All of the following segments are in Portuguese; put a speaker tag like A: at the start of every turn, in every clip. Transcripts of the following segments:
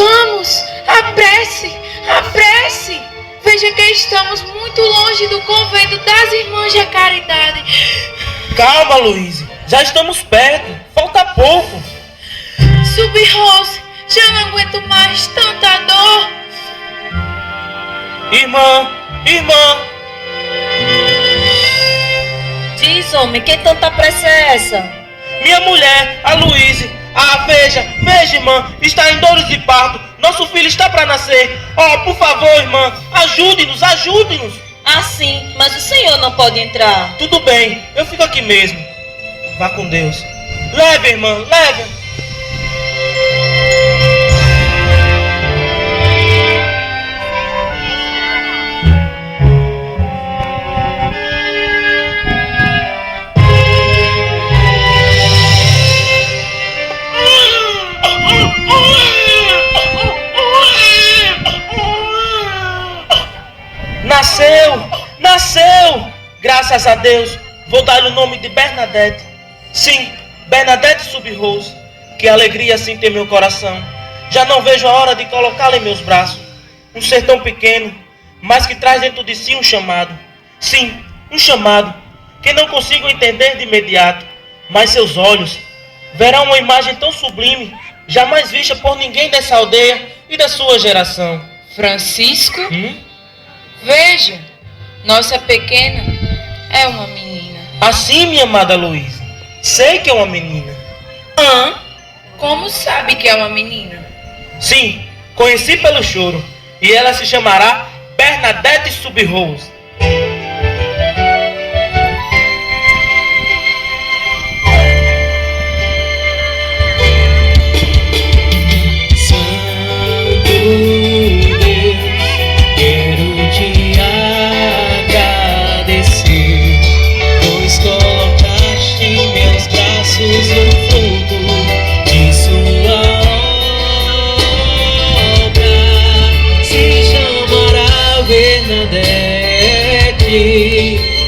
A: Vamos, apresse, apresse. Veja que estamos muito longe do convento das Irmãs da Caridade.
B: Calma, Luíse. Já estamos perto. Falta pouco.
A: Sub-Rose, já não aguento mais tanta dor.
B: Irmã, irmã.
C: Diz, homem, que tanta pressa é essa?
B: Minha mulher, a Luíse. Ah, veja, irmã. Está em dores de parto. Nosso filho está para nascer. Oh, por favor, irmã. Ajude-nos, ajude-nos.
C: Ah, sim, mas o senhor não pode entrar.
B: Tudo bem, eu fico aqui mesmo. Vá com Deus. Leve, irmã, leve. Nasceu! Graças a Deus, vou dar-lhe o nome de Bernadette. Sim, Bernadette Sub-Rose. Que alegria assim tem meu coração. Já não vejo a hora de colocá-la em meus braços. Um ser tão pequeno, mas que traz dentro de si um chamado. Sim, um chamado, que não consigo entender de imediato. Mas seus olhos verão uma imagem tão sublime, jamais vista por ninguém dessa aldeia e da sua geração.
A: Francisco? Veja, nossa pequena é uma menina.
B: Assim, minha amada Luísa, sei que é uma menina.
A: Como sabe que é uma menina?
B: Sim, conheci pelo choro. E ela se chamará Bernadette Sub-Rose.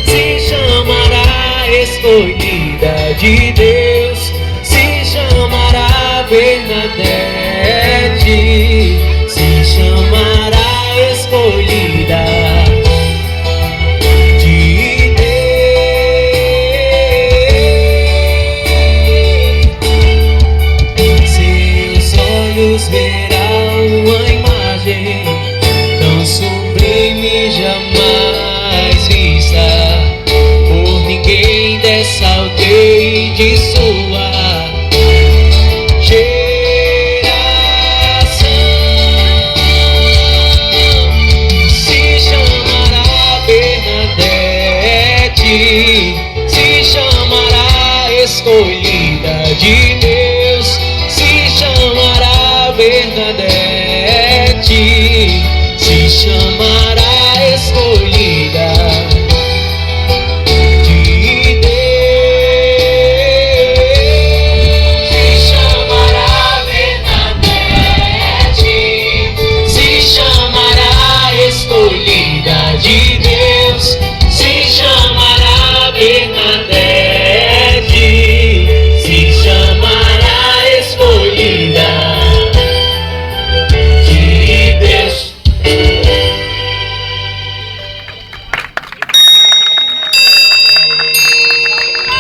D: Se chamará escolhida de Deus, se chamará Bernadette, se chamará escolhida de Deus. Seus olhos verão uma imagem tão sublime jamais vista por ninguém dessa aldeia e de sua geração. Se chamará Bernadette, se chamará escolhida de Deus, se chamará Bernadette, se chamará